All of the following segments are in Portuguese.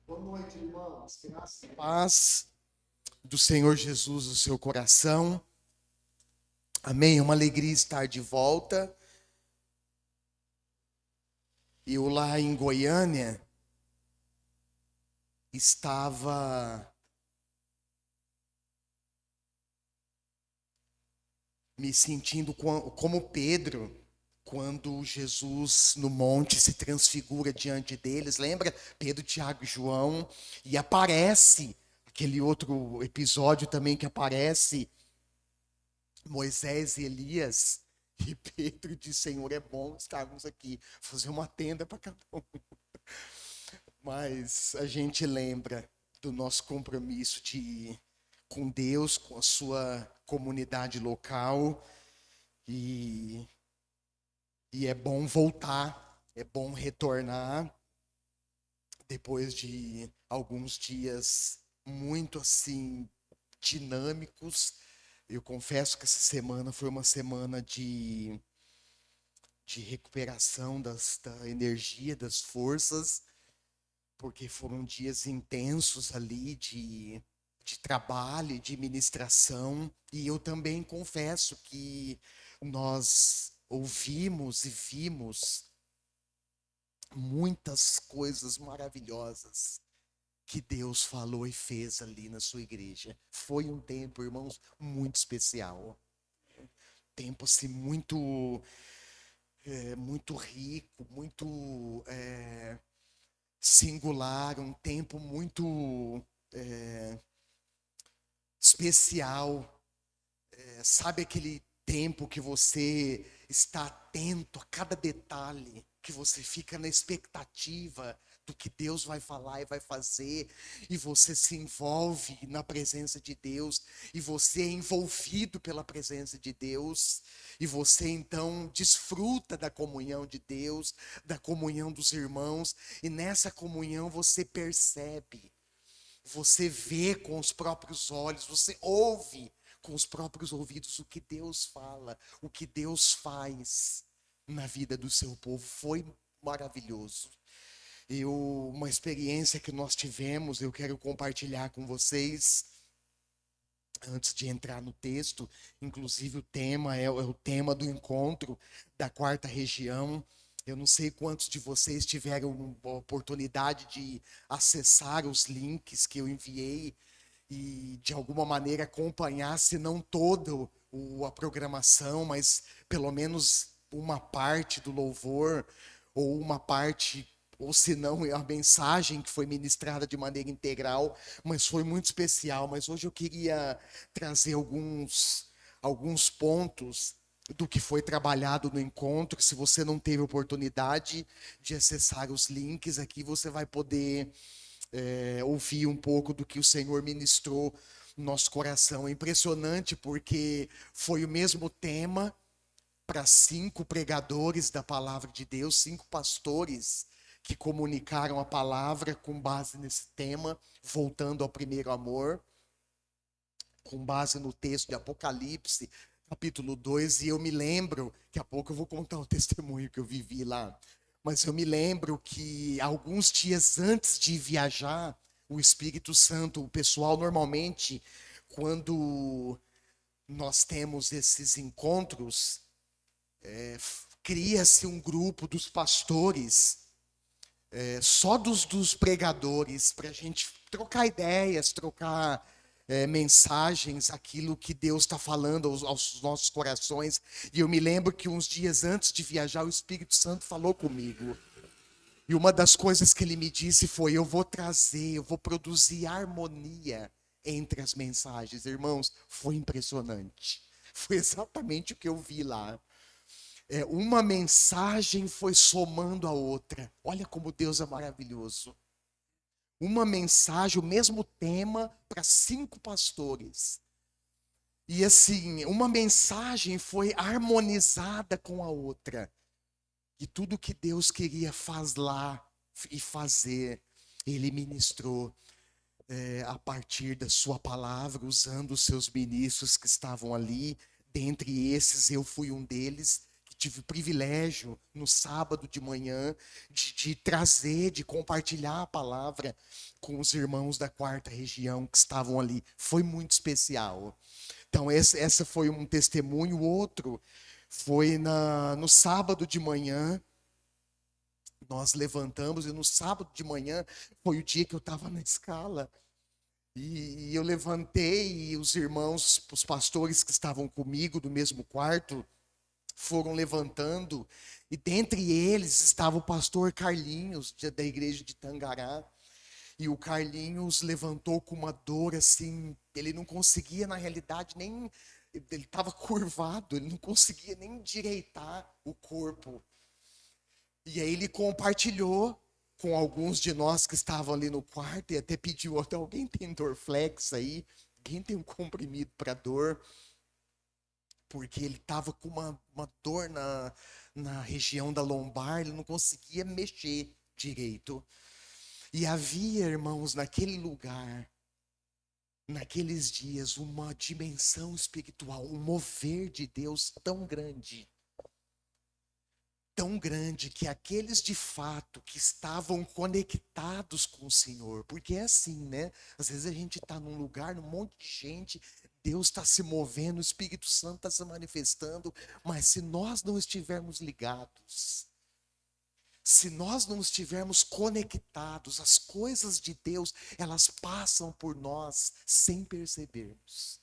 Boa noite, irmãos. Graça e paz do Senhor Jesus no seu coração. Amém. É uma alegria estar de volta. Eu lá em Goiânia estava me sentindo como Pedro, quando Jesus no monte se transfigura diante deles. Lembra? Pedro, Tiago e João. E aparece aquele outro episódio também que aparece Moisés e Elias. E Pedro diz: Senhor, é bom estarmos aqui, fazer uma tenda para cada um. Mas a gente lembra do nosso compromisso com Deus, com a sua comunidade local. E, e é bom voltar, é bom retornar depois de alguns dias muito assim dinâmicos. Eu confesso que essa semana foi uma semana de recuperação da energia, das forças, porque foram dias intensos ali de trabalho, de ministração, e eu também confesso que nós ouvimos e vimos muitas coisas maravilhosas que Deus falou e fez ali na sua igreja. Foi um tempo, irmãos, muito especial. Tempo assim muito rico, muito singular, um tempo muito especial. Sabe aquele tempo que você está atento a cada detalhe, que você fica na expectativa do que Deus vai falar e vai fazer, e você se envolve na presença de Deus, e você é envolvido pela presença de Deus, e você então desfruta da comunhão de Deus, da comunhão dos irmãos, e nessa comunhão você percebe, você vê com os próprios olhos, você ouve com os próprios ouvidos o que Deus fala, o que Deus faz na vida do seu povo. Foi maravilhoso. Uma experiência que nós tivemos, eu quero compartilhar com vocês antes de entrar no texto. Inclusive o tema é o tema do encontro da quarta região. Eu não sei quantos de vocês tiveram a oportunidade de acessar os links que eu enviei e de alguma maneira acompanhar, se não toda a programação, mas pelo menos uma parte do louvor, ou uma parte, ou se não, a mensagem que foi ministrada de maneira integral, mas foi muito especial. Mas hoje eu queria trazer alguns pontos do que foi trabalhado no encontro. Se você não teve oportunidade de acessar os links aqui, você vai poder ouvir um pouco do que o Senhor ministrou no nosso coração. É impressionante porque foi o mesmo tema para 5 pregadores da palavra de Deus, 5 pastores que comunicaram a palavra com base nesse tema, voltando ao primeiro amor, com base no texto de Apocalipse, capítulo 2. E eu me lembro, daqui a pouco eu vou contar o testemunho que eu vivi lá, mas eu me lembro que alguns dias antes de viajar, o Espírito Santo, o pessoal normalmente, quando nós temos esses encontros, cria-se um grupo dos pastores, só dos pregadores, para a gente trocar ideias, trocar mensagens, aquilo que Deus está falando aos nossos corações. E eu me lembro que uns dias antes de viajar, o Espírito Santo falou comigo. E uma das coisas que ele me disse foi: eu vou produzir harmonia entre as mensagens. Irmãos, foi impressionante. Foi exatamente o que eu vi lá. Uma mensagem foi somando a outra. Olha como Deus é maravilhoso. Uma mensagem, o mesmo tema para 5 pastores. E assim, uma mensagem foi harmonizada com a outra. E tudo que Deus queria fazer e fazer, Ele ministrou a partir da sua palavra, usando os seus ministros que estavam ali. Dentre esses, eu fui um deles, tive o privilégio no sábado de manhã de trazer, de compartilhar a palavra com os irmãos da quarta região que estavam ali. Foi muito especial. Então, essa foi um testemunho. O outro foi no sábado de manhã. Nós levantamos, e no sábado de manhã foi o dia que eu estava na escala. E eu levantei, e os irmãos, os pastores que estavam comigo do mesmo quarto, foram levantando, e dentre eles estava o pastor Carlinhos, da igreja de Tangará. E o Carlinhos levantou com uma dor assim, ele não conseguia, na realidade, nem. Ele estava curvado, ele não conseguia nem endireitar o corpo. E aí ele compartilhou com alguns de nós que estavam ali no quarto e até pediu: até alguém tem Dorflex aí? Alguém tem um comprimido para dor? Porque ele estava com uma dor na região da lombar, ele não conseguia mexer direito. E havia, irmãos, naquele lugar, naqueles dias, uma dimensão espiritual, um mover de Deus tão grande, que aqueles de fato que estavam conectados com o Senhor, porque é assim, né? Às vezes a gente está num lugar, num monte de gente, Deus está se movendo, o Espírito Santo está se manifestando, mas se nós não estivermos ligados, se nós não estivermos conectados, as coisas de Deus, elas passam por nós sem percebermos.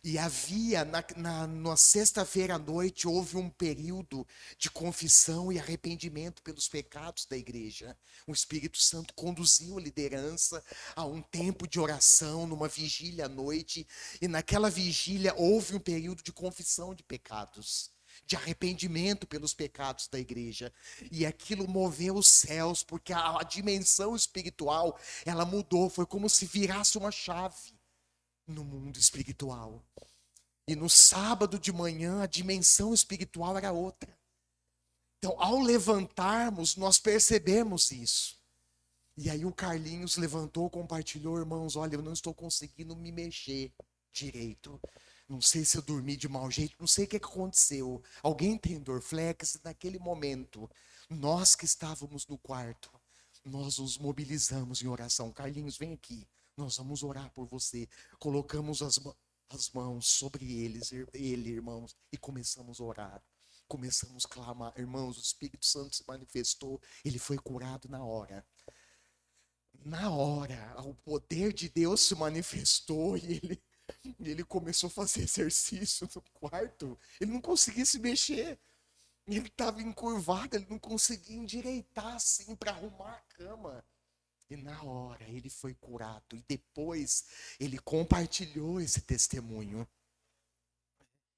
E havia, na sexta-feira à noite, houve um período de confissão e arrependimento pelos pecados da igreja. O Espírito Santo conduziu a liderança a um tempo de oração, numa vigília à noite, e naquela vigília houve um período de confissão de pecados, de arrependimento pelos pecados da igreja. E aquilo moveu os céus, porque a dimensão espiritual, ela mudou, foi como se virasse uma chave no mundo espiritual. E no sábado de manhã a dimensão espiritual era outra. Então, ao levantarmos, nós percebemos isso. E aí o Carlinhos levantou, compartilhou: irmãos, olha, eu não estou conseguindo me mexer direito. Não sei se eu dormi de mau jeito, não sei o que aconteceu. Alguém tem Dorflex? Naquele momento, nós que estávamos no quarto, nós nos mobilizamos em oração. Carlinhos, vem aqui, nós vamos orar por você. Colocamos as mãos sobre ele, irmãos, e começamos a orar. Começamos a clamar. Irmãos, o Espírito Santo se manifestou, ele foi curado na hora. Na hora, o poder de Deus se manifestou e ele começou a fazer exercício no quarto. Ele não conseguia se mexer. Ele estava encurvado, ele não conseguia endireitar assim para arrumar a cama. E na hora ele foi curado. E depois ele compartilhou esse testemunho.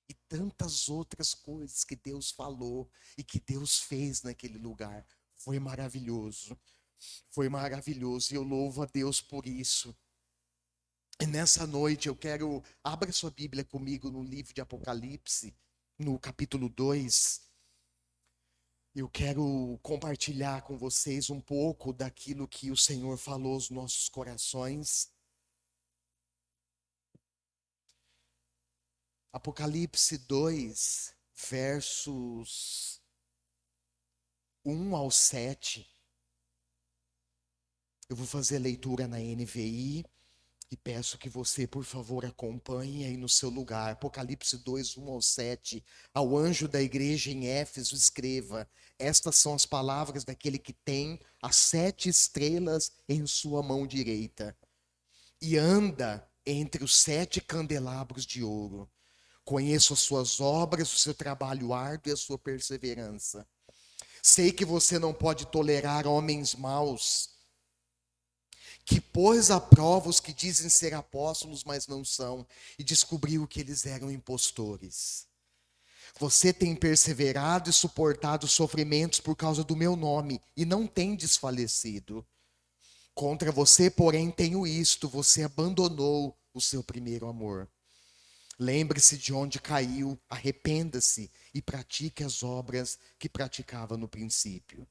E tantas outras coisas que Deus falou e que Deus fez naquele lugar. Foi maravilhoso. Foi maravilhoso. E eu louvo a Deus por isso. E nessa noite eu quero. Abra sua Bíblia comigo no livro de Apocalipse, no capítulo 2. Eu quero compartilhar com vocês um pouco daquilo que o Senhor falou aos nossos corações. Apocalipse 2, versos 1 ao 7. Eu vou fazer a leitura na NVI e peço que você, por favor, acompanhe aí no seu lugar. Apocalipse 2, 1 ao 7. Ao anjo da igreja em Éfeso escreva: estas são as palavras daquele que tem as 7 estrelas em sua mão direita e anda entre os 7 candelabros de ouro. Conheço as suas obras, o seu trabalho árduo e a sua perseverança. Sei que você não pode tolerar homens maus, que pôs à prova os que dizem ser apóstolos, mas não são, e descobriu que eles eram impostores. Você tem perseverado e suportado sofrimentos por causa do meu nome, e não tem desfalecido. Contra você, porém, tenho isto: você abandonou o seu primeiro amor. Lembre-se de onde caiu, arrependa-se e pratique as obras que praticava no princípio.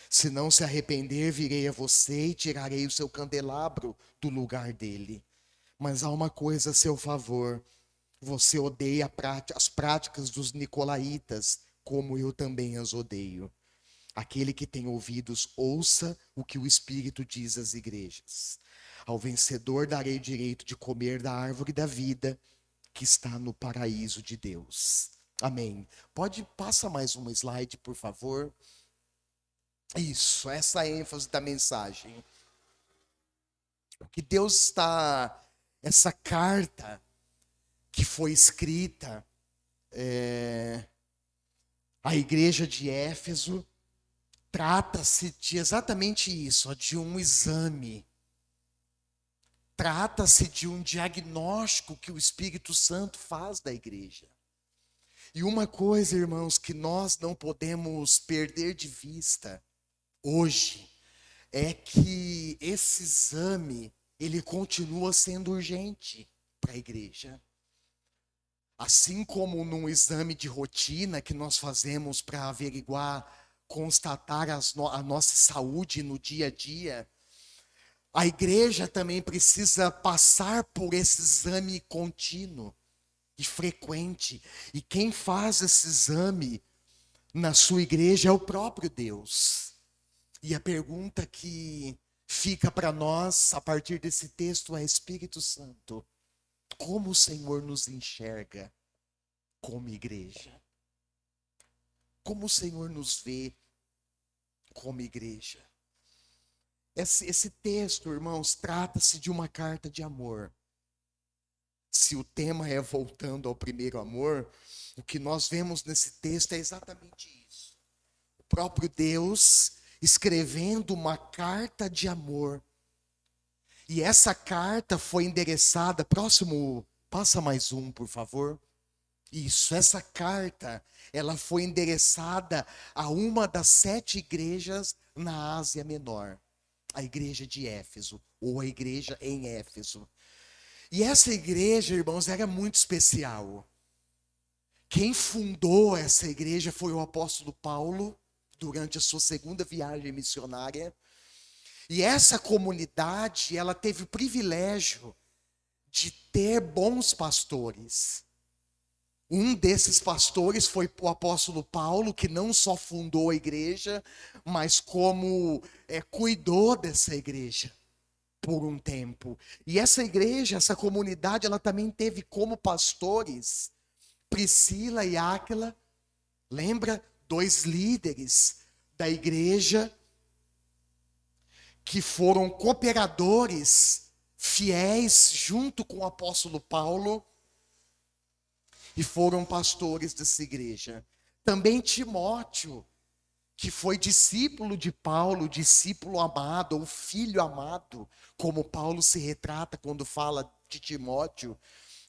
Se não se arrepender, virei a você e tirarei o seu candelabro do lugar dele. Mas há uma coisa a seu favor: você odeia as práticas dos nicolaítas, como eu também as odeio. Aquele que tem ouvidos, ouça o que o Espírito diz às igrejas. Ao vencedor darei direito de comer da árvore da vida que está no paraíso de Deus. Amém. Passa mais uma slide, por favor. Isso, essa é a ênfase da mensagem. O que Deus está, essa carta que foi escrita à igreja de Éfeso, trata-se de exatamente isso, ó, de um exame. Trata-se de um diagnóstico que o Espírito Santo faz da igreja. E uma coisa, irmãos, que nós não podemos perder de vista hoje é que esse exame, ele continua sendo urgente para a igreja. Assim como num exame de rotina que nós fazemos para averiguar, constatar a nossa saúde no dia a dia, a igreja também precisa passar por esse exame contínuo e frequente. E quem faz esse exame na sua igreja é o próprio Deus. E a pergunta que fica para nós a partir desse texto é: Espírito Santo, como o Senhor nos enxerga como igreja? Como o Senhor nos vê como igreja? Esse texto, irmãos, trata-se de uma carta de amor. Se o tema é voltando ao primeiro amor, o que nós vemos nesse texto é exatamente isso. O próprio Deus escrevendo uma carta de amor. E essa carta foi endereçada, passa mais um, por favor. Isso, essa carta, ela foi endereçada a uma das 7 igrejas na Ásia Menor. A igreja de Éfeso, ou a igreja em Éfeso. E essa igreja, irmãos, era muito especial. Quem fundou essa igreja foi o apóstolo Paulo, durante a sua segunda viagem missionária. E essa comunidade, ela teve o privilégio de ter bons pastores. Um desses pastores foi o apóstolo Paulo, que não só fundou a igreja, mas como cuidou dessa igreja por um tempo. E essa igreja, essa comunidade, ela também teve como pastores Priscila e Áquila. Lembra? 2 líderes da igreja que foram cooperadores fiéis junto com o apóstolo Paulo e foram pastores dessa igreja. Também Timóteo, que foi discípulo de Paulo, discípulo amado, ou filho amado, como Paulo se retrata quando fala de Timóteo.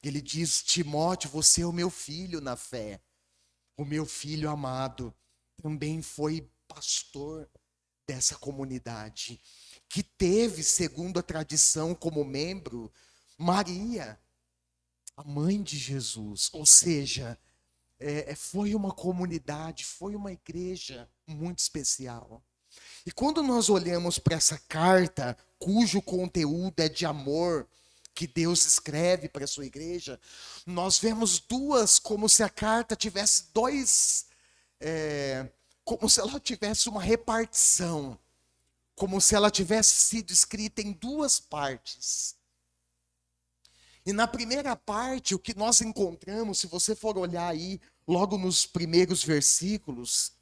Ele diz: Timóteo, você é o meu filho na fé, o meu filho amado. Também foi pastor dessa comunidade, que teve, segundo a tradição, como membro, Maria, a mãe de Jesus. Ou seja, foi uma comunidade, foi uma igreja muito especial. E quando nós olhamos para essa carta, cujo conteúdo é de amor, que Deus escreve para a sua igreja, nós vemos como se a carta tivesse como se ela tivesse uma repartição, como se ela tivesse sido escrita em 2 partes. E na primeira parte, o que nós encontramos, se você for olhar aí, logo nos primeiros versículos,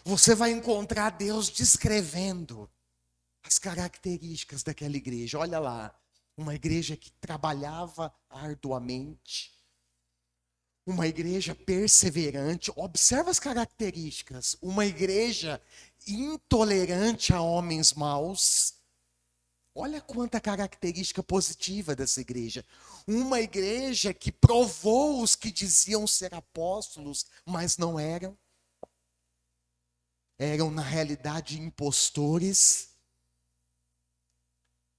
você vai encontrar Deus descrevendo as características daquela igreja. Olha lá, uma igreja que trabalhava arduamente, uma igreja perseverante. Observa as características. Uma igreja intolerante a homens maus. Olha quanta característica positiva dessa igreja. Uma igreja que provou os que diziam ser apóstolos, mas não eram. Eram, na realidade, impostores.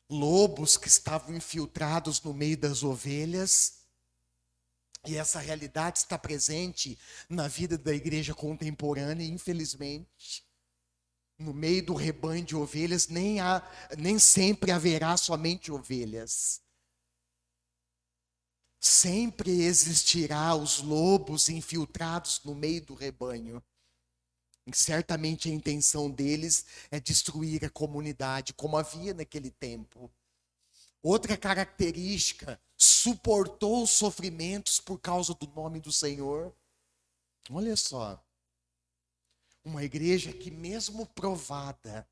Lobos que estavam infiltrados no meio das ovelhas. E essa realidade está presente na vida da igreja contemporânea, infelizmente. No meio do rebanho de ovelhas, nem sempre haverá somente ovelhas. Sempre existirá os lobos infiltrados no meio do rebanho. E certamente a intenção deles é destruir a comunidade, como havia naquele tempo. Outra característica, suportou os sofrimentos por causa do nome do Senhor. Olha só, uma igreja que mesmo provada,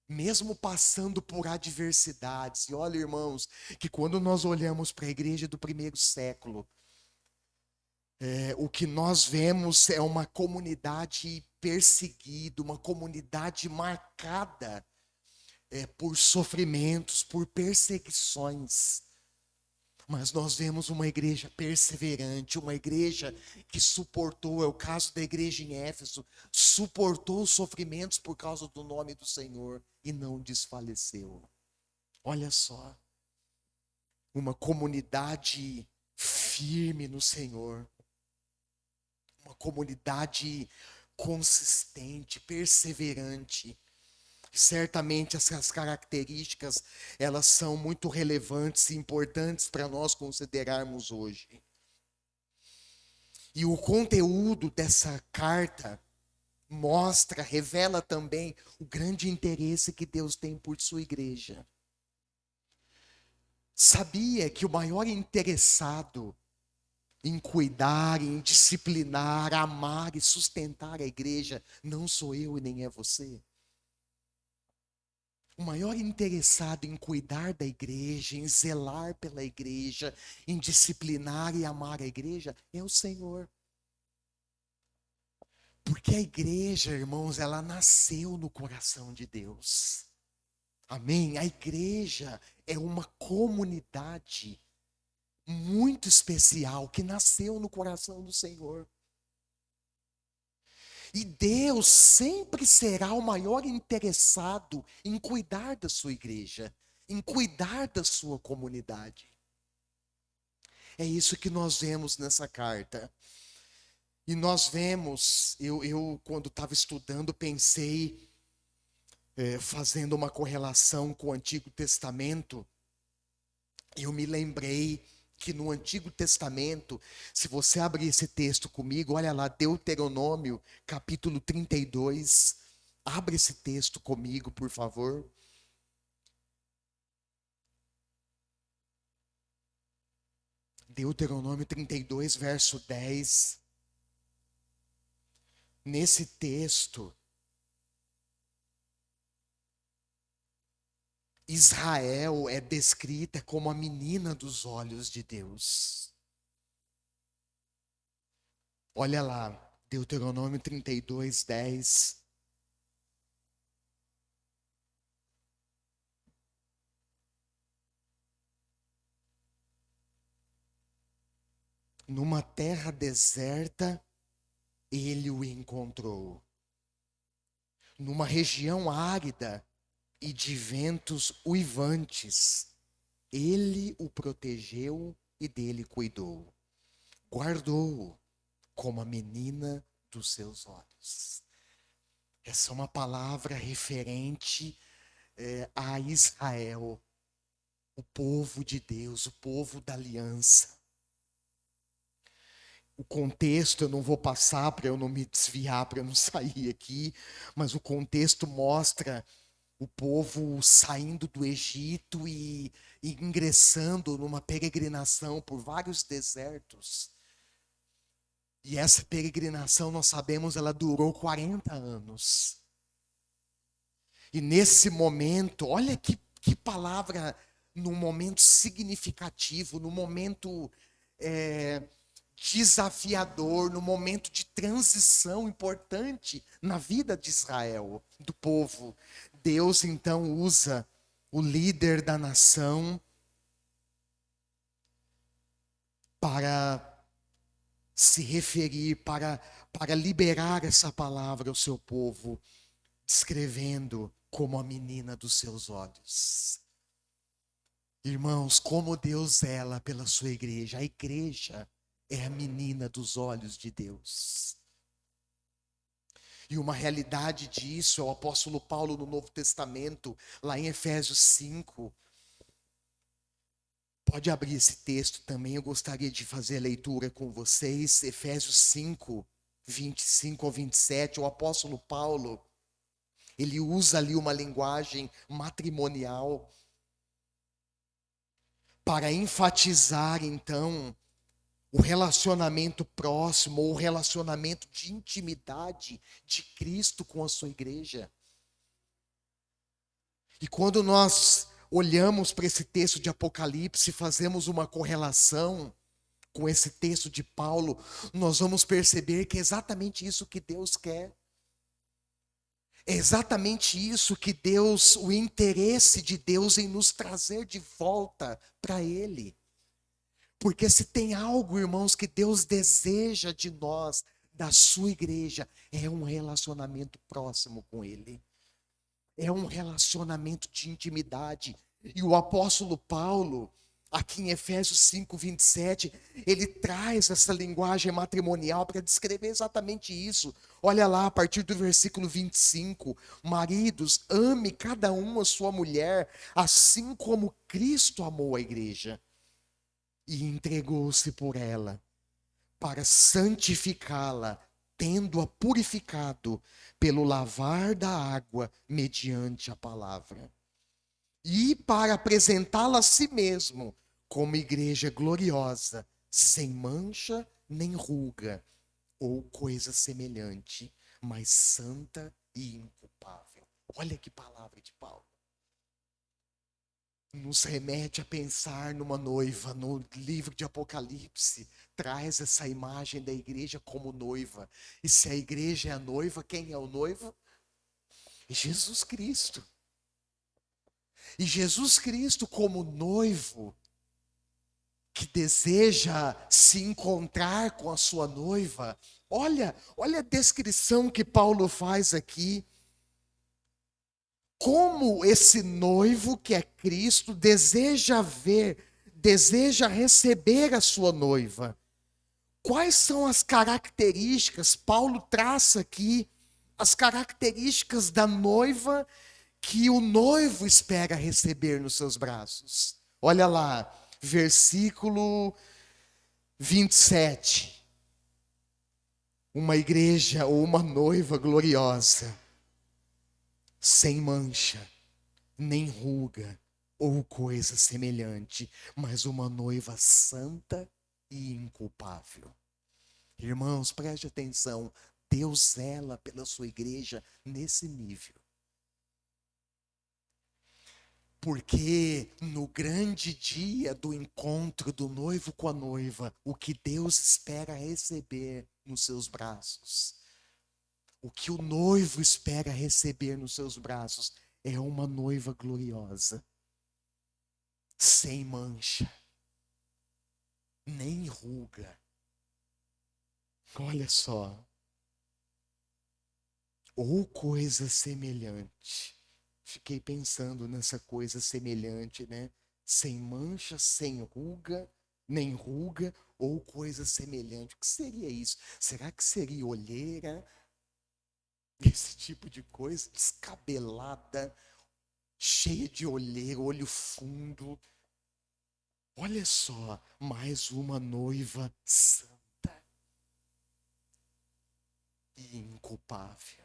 mesmo passando por adversidades, e olha, irmãos, que quando nós olhamos para a igreja do primeiro século, o que nós vemos é uma comunidade perseguida, uma comunidade marcada por sofrimentos, por perseguições. Mas nós vemos uma igreja perseverante, uma igreja que suportou, é o caso da igreja em Éfeso, suportou os sofrimentos por causa do nome do Senhor e não desfaleceu. Olha só, uma comunidade firme no Senhor, uma comunidade consistente, perseverante. Certamente essas características, elas são muito relevantes e importantes para nós considerarmos hoje. E o conteúdo dessa carta mostra, revela também o grande interesse que Deus tem por sua igreja. Sabia que o maior interessado em cuidar, em disciplinar, amar e sustentar a igreja não sou eu e nem é você? O maior interessado em cuidar da igreja, em zelar pela igreja, em disciplinar e amar a igreja, é o Senhor. Porque a igreja, irmãos, ela nasceu no coração de Deus. Amém? A igreja é uma comunidade muito especial que nasceu no coração do Senhor. E Deus sempre será o maior interessado em cuidar da sua igreja, em cuidar da sua comunidade. É isso que nós vemos nessa carta. E nós vemos, eu quando estava estudando, pensei, fazendo uma correlação com o Antigo Testamento, eu me lembrei que no Antigo Testamento, se você abrir esse texto comigo, olha lá, Deuteronômio, capítulo 32, abre esse texto comigo, por favor. Deuteronômio 32, verso 10. Nesse texto, Israel é descrita como a menina dos olhos de Deus. Olha lá, Deuteronômio 32, 10. Numa terra deserta, ele o encontrou. Numa região árida e de ventos uivantes, ele o protegeu e dele cuidou. Guardou-o como a menina dos seus olhos. Essa é uma palavra referente a Israel, o povo de Deus, o povo da aliança. O contexto eu não vou passar para eu não me desviar, para eu não sair aqui, mas o contexto mostra o povo saindo do Egito e ingressando numa peregrinação por vários desertos. E essa peregrinação, nós sabemos, ela durou 40 anos. E nesse momento, olha que palavra, num momento significativo, num momento desafiador, num momento de transição importante na vida de Israel, do povo. Deus então usa o líder da nação para se referir, para liberar essa palavra ao seu povo, descrevendo como a menina dos seus olhos. Irmãos, como Deus zela pela sua igreja. A igreja é a menina dos olhos de Deus. E uma realidade disso é o apóstolo Paulo no Novo Testamento, lá em Efésios 5. Pode abrir esse texto também, eu gostaria de fazer a leitura com vocês, Efésios 5, 25 ao 27, o apóstolo Paulo, ele usa ali uma linguagem matrimonial para enfatizar, então, o relacionamento próximo, ou o relacionamento de intimidade de Cristo com a sua igreja. E quando nós olhamos para esse texto de Apocalipse, fazemos uma correlação com esse texto de Paulo, nós vamos perceber que é exatamente isso que Deus quer. É exatamente isso que Deus, o interesse de Deus em nos trazer de volta para Ele. Porque se tem algo, irmãos, que Deus deseja de nós, da sua igreja, é um relacionamento próximo com Ele. É um relacionamento de intimidade. E o apóstolo Paulo, aqui em Efésios 5, 27, ele traz essa linguagem matrimonial para descrever exatamente isso. Olha lá, a partir do versículo 25: maridos, ame cada um a sua mulher, assim como Cristo amou a igreja e entregou-se por ela, para santificá-la, tendo-a purificado pelo lavar da água mediante a palavra, e para apresentá-la a si mesmo como igreja gloriosa, sem mancha nem ruga ou coisa semelhante, mas santa e inculpável. Olha que palavra de Paulo. Nos remete a pensar numa noiva. No livro de Apocalipse traz essa imagem da igreja como noiva. E se a igreja é a noiva, quem é o noivo? Jesus Cristo. E Jesus Cristo como noivo, que deseja se encontrar com a sua noiva. Olha a descrição que Paulo faz aqui. Como esse noivo que é Cristo deseja receber a sua noiva. Quais são as características? Paulo traça aqui as características da noiva que o noivo espera receber nos seus braços. Olha lá, versículo 27. Uma igreja ou uma noiva gloriosa, sem mancha, nem ruga ou coisa semelhante, mas uma noiva santa e inculpável. Irmãos, preste atenção, Deus zela pela sua igreja nesse nível. Porque no grande dia do encontro do noivo com a noiva, o que Deus espera receber nos seus braços, o que o noivo espera receber nos seus braços, é uma noiva gloriosa, sem mancha, nem ruga. Olha só. Ou coisa semelhante. Fiquei pensando nessa coisa semelhante, né? Sem mancha, sem ruga, nem ruga, ou coisa semelhante. O que seria isso? Será que seria olheira? Esse tipo de coisa descabelada, cheia de olheira, olho fundo. Olha só, mais uma noiva santa e inculpável.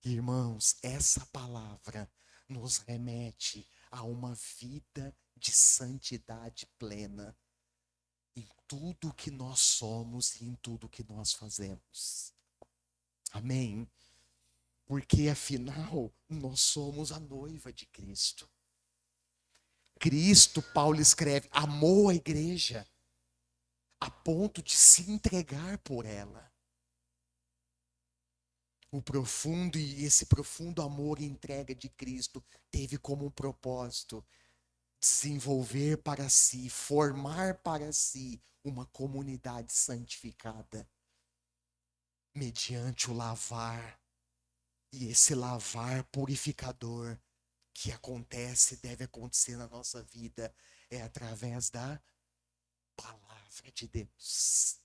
Irmãos, essa palavra nos remete a uma vida de santidade plena em tudo que nós somos e em tudo que nós fazemos. Amém? Porque afinal, nós somos a noiva de Cristo. Cristo, Paulo escreve, amou a igreja a ponto de se entregar por ela. Esse profundo amor e entrega de Cristo teve como um propósito desenvolver para si, formar para si uma comunidade santificada mediante o lavar, e esse lavar purificador que acontece, deve acontecer na nossa vida, é através da palavra de Deus.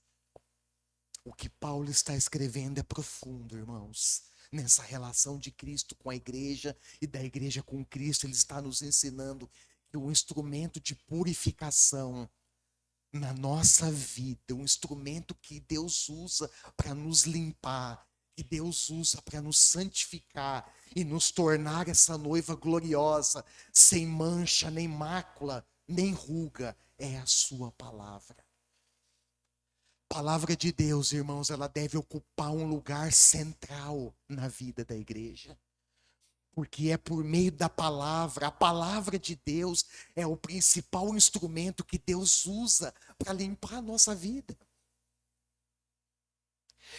O que Paulo está escrevendo é profundo, irmãos. Nessa relação de Cristo com a igreja e da igreja com Cristo, ele está nos ensinando um instrumento de purificação na nossa vida, um instrumento que Deus usa para nos limpar, que Deus usa para nos santificar e nos tornar essa noiva gloriosa, sem mancha, nem mácula, nem ruga, é a sua palavra. A palavra de Deus, irmãos, ela deve ocupar um lugar central na vida da igreja. Porque é por meio da palavra, a palavra de Deus é o principal instrumento que Deus usa para limpar a nossa vida.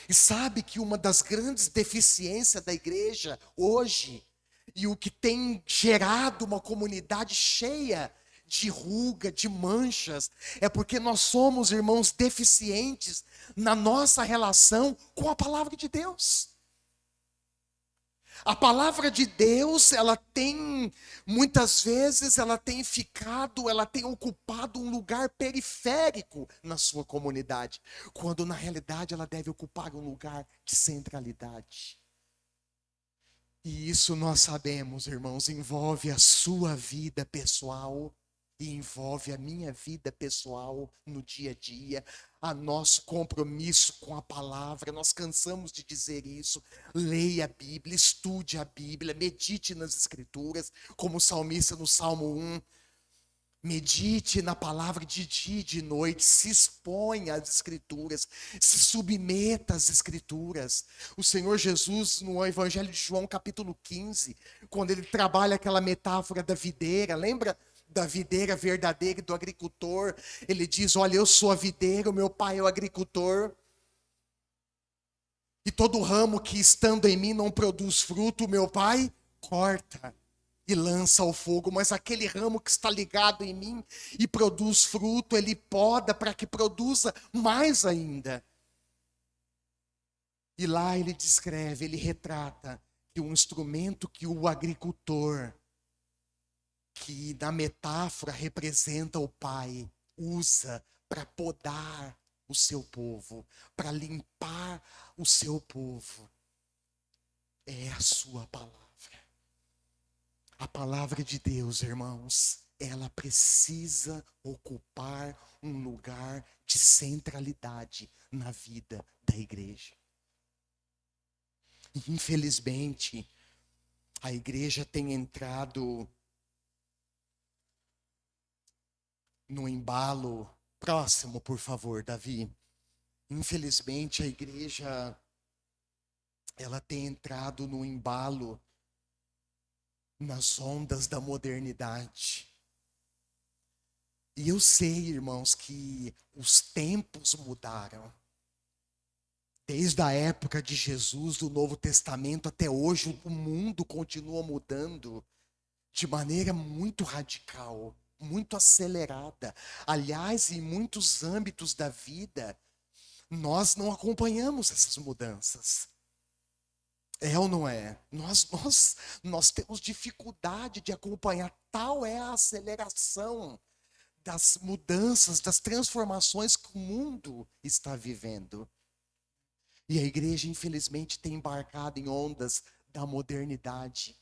E sabe que uma das grandes deficiências da igreja hoje, e o que tem gerado uma comunidade cheia de ruga, de manchas, é porque nós somos, irmãos, deficientes na nossa relação com a palavra de Deus. A palavra de Deus, muitas vezes, ela tem ocupado um lugar periférico na sua comunidade, quando na realidade ela deve ocupar um lugar de centralidade. E isso nós sabemos, irmãos, envolve a sua vida pessoal e envolve a minha vida pessoal no dia a dia, a nosso compromisso com a palavra. Nós cansamos de dizer isso. Leia a Bíblia, estude a Bíblia, medite nas Escrituras, como o salmista no Salmo 1. Medite na palavra de dia e de noite, se exponha às Escrituras, se submeta às Escrituras. O Senhor Jesus, no Evangelho de João, capítulo 15, quando ele trabalha aquela metáfora da videira, lembra da videira verdadeira e do agricultor? Ele diz: olha, eu sou a videira, o meu pai é o agricultor. E todo ramo que estando em mim não produz fruto, o meu pai corta e lança ao fogo, mas aquele ramo que está ligado em mim e produz fruto, ele poda para que produza mais ainda. E lá ele descreve, ele retrata que um instrumento que o agricultor, que na metáfora representa o pai, usa para podar o seu povo, para limpar o seu povo, é a sua palavra. A palavra de Deus, irmãos, ela precisa ocupar um lugar de centralidade na vida da igreja. E, infelizmente, a igreja tem entrado no embalo. Próximo, por favor, Davi. Infelizmente, a igreja, ela tem entrado no embalo nas ondas da modernidade. E eu sei, irmãos, que os tempos mudaram. Desde a época de Jesus, do Novo Testamento, até hoje, o mundo continua mudando de maneira muito radical, muito acelerada. Aliás, em muitos âmbitos da vida, nós não acompanhamos essas mudanças. É ou não é? Nós temos dificuldade de acompanhar, tal é a aceleração das mudanças, das transformações que o mundo está vivendo. E a igreja, infelizmente, tem embarcado em ondas da modernidade.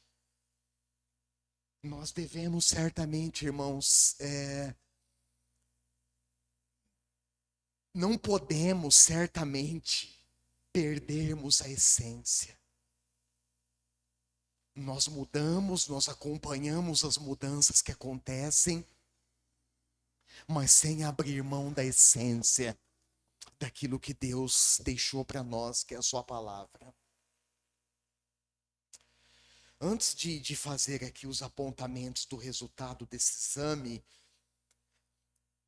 Nós devemos certamente, irmãos, não podemos certamente perdermos a essência. Nós mudamos, nós acompanhamos as mudanças que acontecem, mas sem abrir mão da essência daquilo que Deus deixou para nós, que é a sua palavra. Antes de fazer aqui os apontamentos do resultado desse exame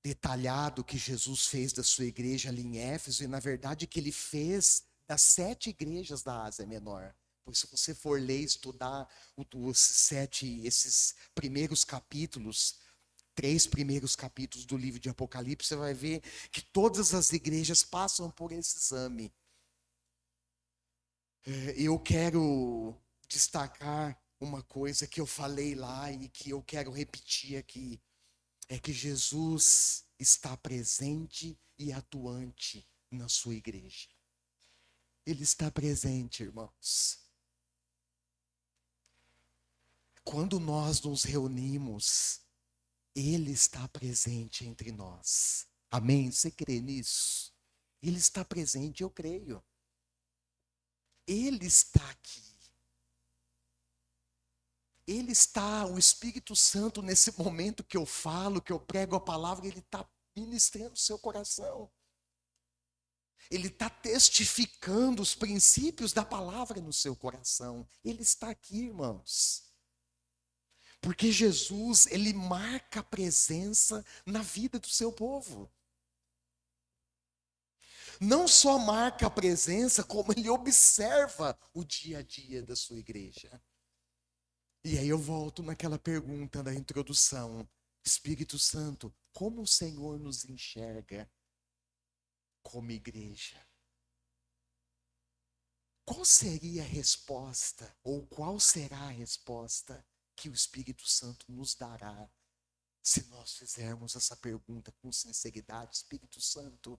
detalhado que Jesus fez da sua igreja ali em Éfeso, e na verdade que ele fez das 7 igrejas da Ásia Menor. Pois se você for ler e estudar esses primeiros capítulos, 3 primeiros capítulos do livro de Apocalipse, você vai ver que todas as igrejas passam por esse exame. Eu quero destacar uma coisa que eu falei lá e que eu quero repetir aqui. É que Jesus está presente e atuante na sua igreja. Ele está presente, irmãos. Quando nós nos reunimos, Ele está presente entre nós. Amém? Você crê nisso? Ele está presente, eu creio. Ele está aqui. Ele está, o Espírito Santo, nesse momento que eu falo, que eu prego a palavra, ele está ministrando o seu coração. Ele está testificando os princípios da palavra no seu coração. Ele está aqui, irmãos. Porque Jesus, ele marca a presença na vida do seu povo. Não só marca a presença, como ele observa o dia a dia da sua igreja. E aí eu volto naquela pergunta da introdução. Espírito Santo, como o Senhor nos enxerga como igreja? Qual seria a resposta, ou qual será a resposta que o Espírito Santo nos dará se nós fizermos essa pergunta com sinceridade? Espírito Santo,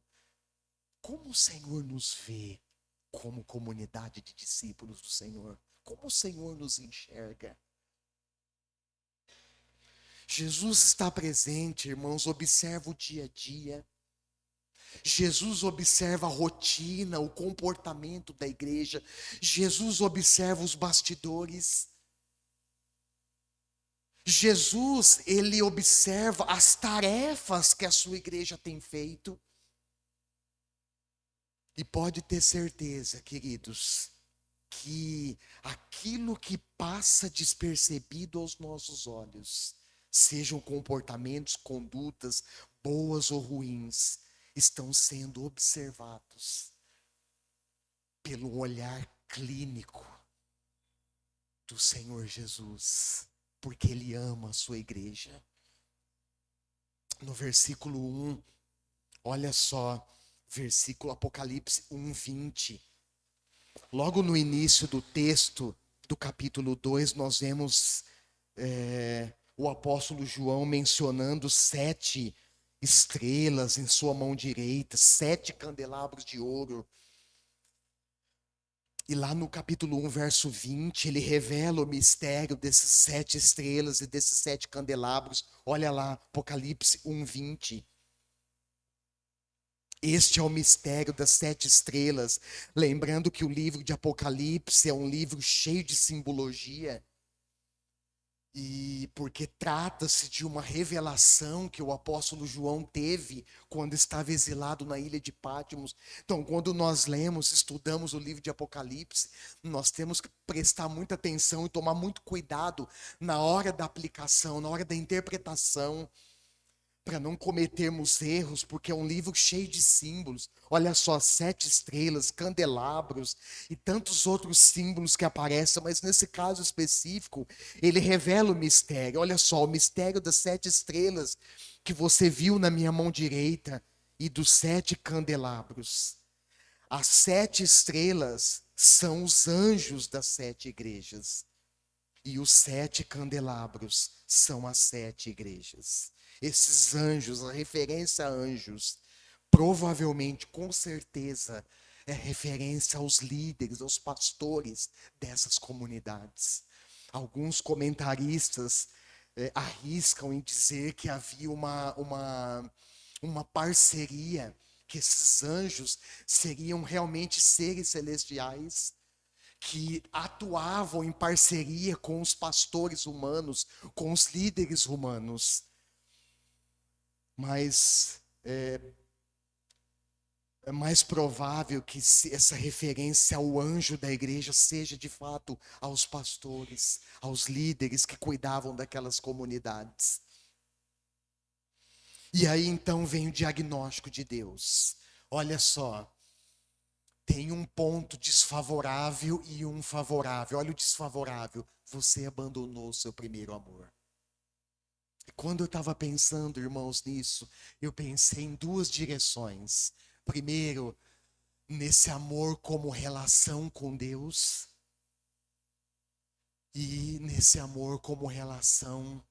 como o Senhor nos vê como comunidade de discípulos do Senhor? Como o Senhor nos enxerga? Jesus está presente, irmãos, observa o dia a dia. Jesus observa a rotina, o comportamento da igreja. Jesus observa os bastidores. Jesus, ele observa as tarefas que a sua igreja tem feito. E pode ter certeza, queridos, que aquilo que passa despercebido aos nossos olhos, sejam comportamentos, condutas, boas ou ruins, estão sendo observados pelo olhar clínico do Senhor Jesus, porque Ele ama a sua igreja. No versículo 1, olha só, versículo Apocalipse 1:20. Logo no início do texto do capítulo 2, nós vemos o apóstolo João mencionando 7 estrelas em sua mão direita, 7 candelabros de ouro. E lá no capítulo 1, verso 20, ele revela o mistério desses 7 estrelas e desses 7 candelabros. Olha lá, Apocalipse 1:20. Este é o mistério das 7 estrelas. Lembrando que o livro de Apocalipse é um livro cheio de simbologia. E porque trata-se de uma revelação que o apóstolo João teve quando estava exilado na ilha de Patmos. Então, quando nós lemos, estudamos o livro de Apocalipse, nós temos que prestar muita atenção e tomar muito cuidado na hora da aplicação, na hora da interpretação, para não cometermos erros, porque é um livro cheio de símbolos. Olha só, 7 estrelas, candelabros e tantos outros símbolos que aparecem, mas nesse caso específico, ele revela o mistério. Olha só, o mistério das 7 estrelas que você viu na minha mão direita e dos 7 candelabros. As 7 estrelas são os anjos das 7 igrejas. E os 7 candelabros são as 7 igrejas. Esses anjos, a referência a anjos, provavelmente, com certeza, é referência aos líderes, aos pastores dessas comunidades. Alguns comentaristas arriscam em dizer que havia uma parceria, que esses anjos seriam realmente seres celestiais que atuavam em parceria com os pastores humanos, com os líderes humanos. Mas é mais provável que essa referência ao anjo da igreja seja de fato aos pastores, aos líderes que cuidavam daquelas comunidades. E aí então vem o diagnóstico de Deus. Olha só, tem um ponto desfavorável e um favorável. Olha o desfavorável. Você abandonou o seu primeiro amor. E quando eu estava pensando, irmãos, nisso, eu pensei em 2 direções. Primeiro, nesse amor como relação com Deus. E nesse amor como relação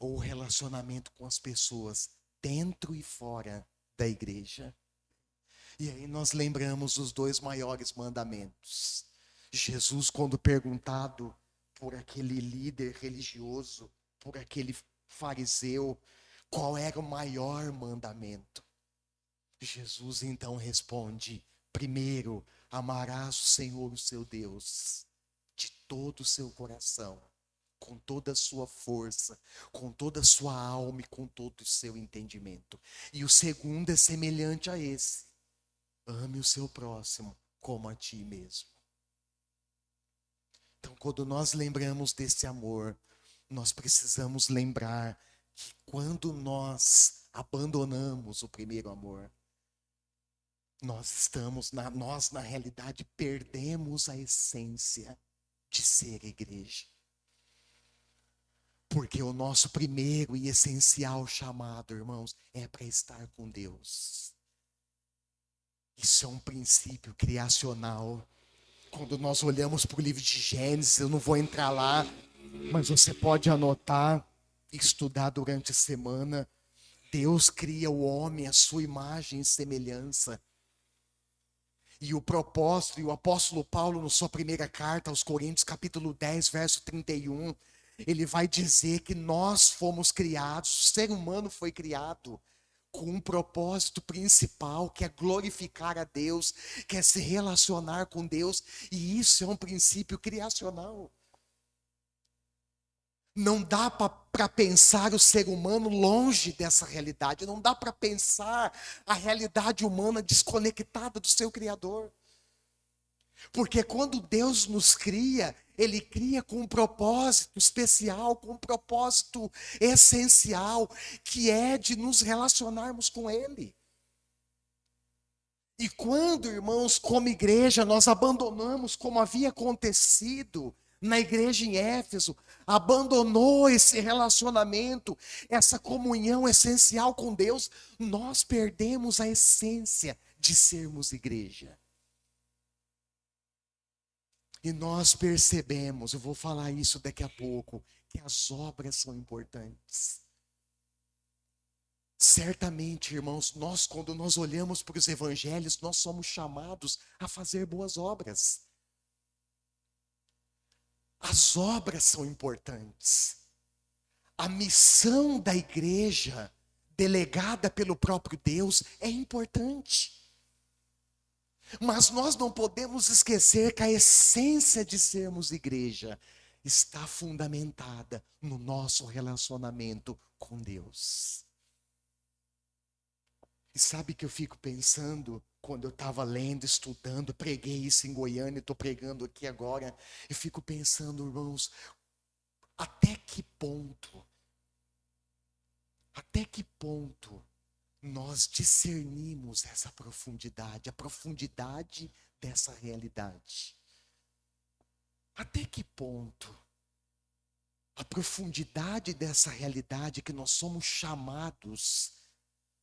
ou relacionamento com as pessoas, dentro e fora da igreja. E aí nós lembramos os 2 maiores mandamentos. Jesus, quando perguntado por aquele líder religioso, por aquele fariseu, qual era o maior mandamento? Jesus então responde: primeiro, amarás o Senhor, o seu Deus, de todo o seu coração, com toda a sua força, com toda a sua alma e com todo o seu entendimento. E o segundo é semelhante a esse: ame o seu próximo como a ti mesmo. Então, quando nós lembramos desse amor, nós precisamos lembrar que quando nós abandonamos o primeiro amor, nós na realidade perdemos a essência de ser igreja. Porque o nosso primeiro e essencial chamado, irmãos, é para estar com Deus. Isso é um princípio criacional. Quando nós olhamos para o livro de Gênesis, eu não vou entrar lá, mas você pode anotar e estudar durante a semana. Deus cria o homem à sua imagem e semelhança. E o propósito, e o apóstolo Paulo, na sua primeira carta aos Coríntios, capítulo 10, verso 31, ele vai dizer que nós fomos criados, o ser humano foi criado com um propósito principal, que é glorificar a Deus, que é se relacionar com Deus, e isso é um princípio criacional. Não dá para pensar o ser humano longe dessa realidade, não dá para pensar a realidade humana desconectada do seu Criador. Porque quando Deus nos cria, Ele cria com um propósito especial, com um propósito essencial, que é de nos relacionarmos com Ele. E quando, irmãos, como igreja, nós abandonamos, como havia acontecido na igreja em Éfeso, abandonou esse relacionamento, essa comunhão essencial com Deus, nós perdemos a essência de sermos igreja. E nós percebemos, eu vou falar isso daqui a pouco, que as obras são importantes. Certamente, irmãos, quando nós olhamos para os evangelhos, nós somos chamados a fazer boas obras. As obras são importantes. A missão da igreja, delegada pelo próprio Deus, é importante. Mas nós não podemos esquecer que a essência de sermos igreja está fundamentada no nosso relacionamento com Deus. E sabe que eu fico pensando, quando eu estava lendo, estudando, preguei isso em Goiânia, estou pregando aqui agora, eu fico pensando, irmãos, até que ponto nós discernimos essa profundidade, a profundidade dessa realidade. Até que ponto a profundidade dessa realidade que nós somos chamados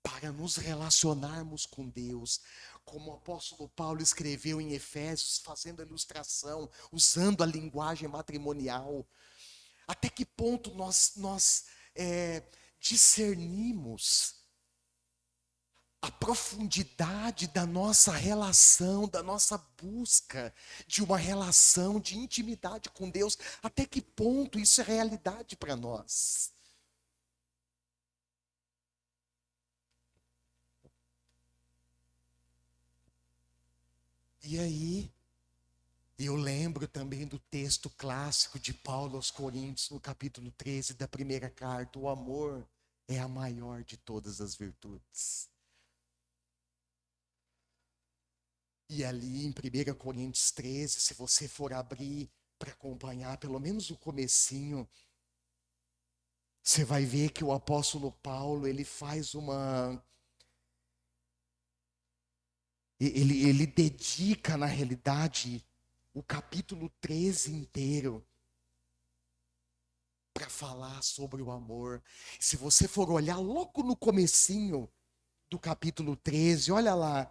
para nos relacionarmos com Deus, como o apóstolo Paulo escreveu em Efésios, fazendo a ilustração, usando a linguagem matrimonial. Até que ponto nós discernimos a profundidade da nossa relação, da nossa busca de uma relação de intimidade com Deus, até que ponto isso é realidade para nós? E aí, eu lembro também do texto clássico de Paulo aos Coríntios, no capítulo 13 da primeira carta: o amor é a maior de todas as virtudes. E ali em 1 Coríntios 13, se você for abrir para acompanhar pelo menos o comecinho, você vai ver que o apóstolo Paulo, ele faz ele dedica na realidade o capítulo 13 inteiro para falar sobre o amor. Se você for olhar logo no comecinho do capítulo 13, olha lá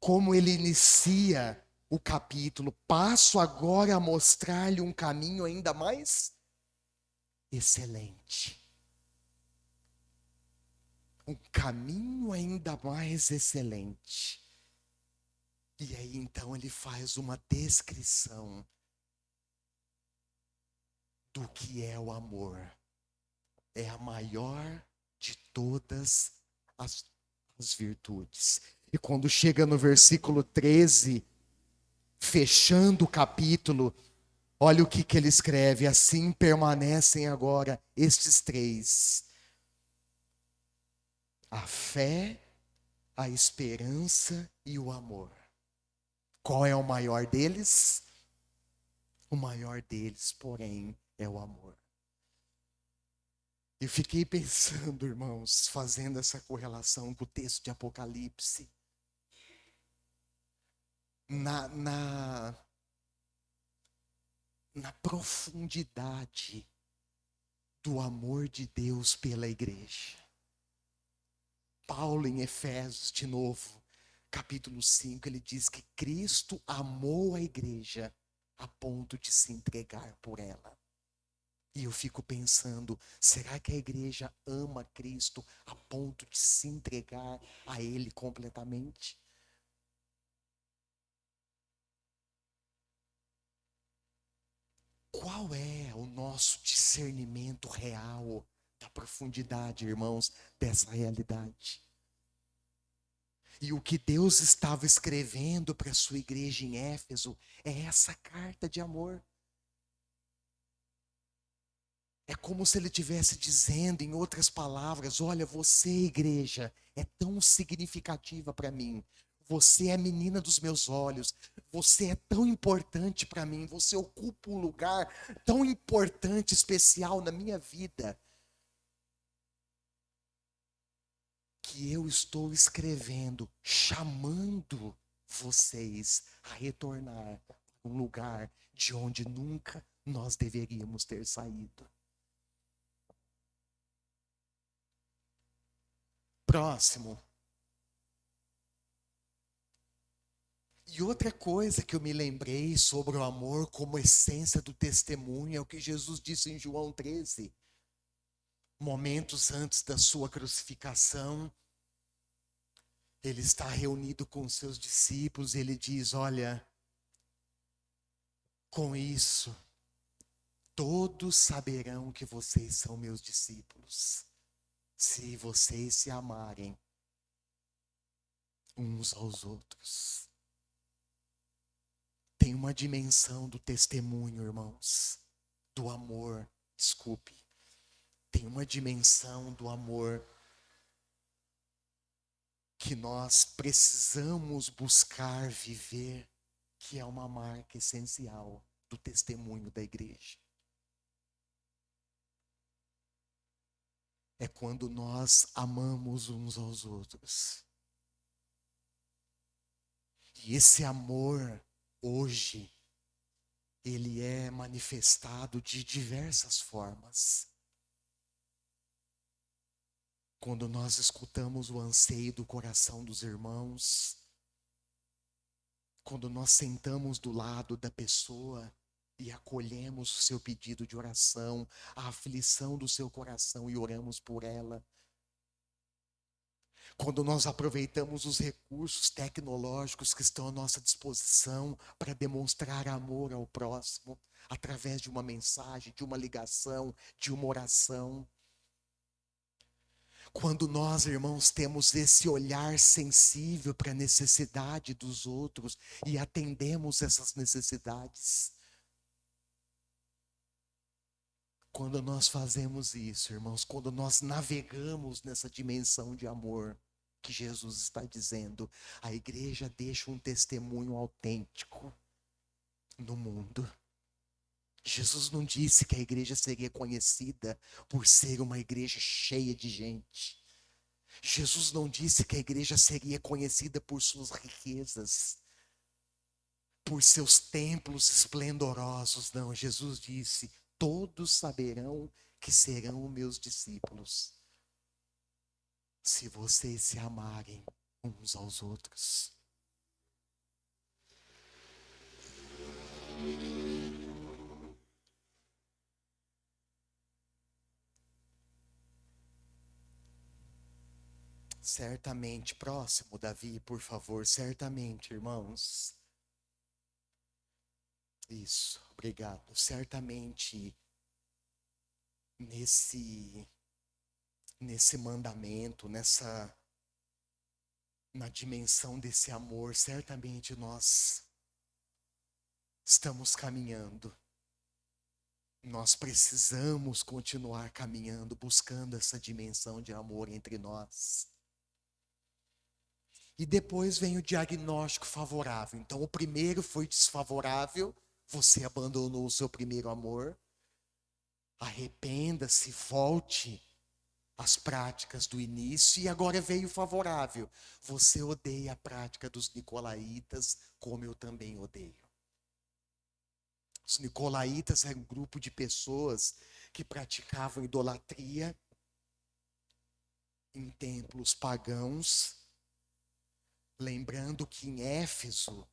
como ele inicia o capítulo: passo agora a mostrar-lhe um caminho ainda mais excelente. Um caminho ainda mais excelente. E aí então ele faz uma descrição do que é o amor. é a maior de todas as, as virtudes. E quando chega no versículo 13, fechando o capítulo, olha o que ele escreve: assim permanecem agora estes três: a fé, a esperança e o amor. Qual é o maior deles? O maior deles, porém, é o amor. Eu fiquei pensando, irmãos, fazendo essa correlação com o texto de Apocalipse, na, na, na profundidade do amor de Deus pela igreja. Paulo, em Efésios, de novo, capítulo 5, ele diz que Cristo amou a igreja a ponto de se entregar por ela. E eu fico pensando, será que a igreja ama Cristo a ponto de se entregar a Ele completamente? Qual é o nosso discernimento real da profundidade, irmãos, dessa realidade? E o que Deus estava escrevendo para a sua igreja em Éfeso é essa carta de amor. É como se ele estivesse dizendo, em outras palavras: olha, você, igreja, é tão significativa para mim. Você é a menina dos meus olhos. Você é tão importante para mim. Você ocupa um lugar tão importante, especial na minha vida, que eu estou escrevendo, chamando vocês a retornar a um lugar de onde nunca nós deveríamos ter saído. Próximo. E outra coisa que eu me lembrei sobre o amor como essência do testemunho é o que Jesus disse em João 13. Momentos antes da sua crucificação, ele está reunido com seus discípulos e ele diz: olha, com isso, todos saberão que vocês são meus discípulos, se vocês se amarem uns aos outros. Tem uma dimensão do testemunho, irmãos, do amor, desculpe. Tem uma dimensão do amor que nós precisamos buscar viver, que é uma marca essencial do testemunho da igreja. É quando nós amamos uns aos outros. E esse amor, hoje, ele é manifestado de diversas formas. Quando nós escutamos o anseio do coração dos irmãos, quando nós sentamos do lado da pessoa e acolhemos o seu pedido de oração, a aflição do seu coração e oramos por ela. Quando nós aproveitamos os recursos tecnológicos que estão à nossa disposição para demonstrar amor ao próximo, através de uma mensagem, de uma ligação, de uma oração. Quando nós, irmãos, temos esse olhar sensível para a necessidade dos outros e atendemos essas necessidades. Quando nós fazemos isso, irmãos, quando nós navegamos nessa dimensão de amor que Jesus está dizendo, a igreja deixa um testemunho autêntico no mundo. Jesus não disse que a igreja seria conhecida por ser uma igreja cheia de gente. Jesus não disse que a igreja seria conhecida por suas riquezas, por seus templos esplendorosos. Não, Jesus disse: todos saberão que serão meus discípulos, se vocês se amarem uns aos outros. Certamente, próximo, Davi, por favor, certamente, irmãos. Isso, obrigado. Certamente, nesse nesse mandamento, na dimensão desse amor, certamente nós estamos caminhando. Nós precisamos continuar caminhando, buscando essa dimensão de amor entre nós. E depois vem o diagnóstico favorável. Então, o primeiro foi desfavorável, você abandonou o seu primeiro amor. Arrependa-se, volte às práticas do início. E agora veio o favorável. Você odeia a prática dos nicolaítas, como eu também odeio. Os nicolaítas eram um grupo de pessoas que praticavam idolatria em templos pagãos. Lembrando que em Éfeso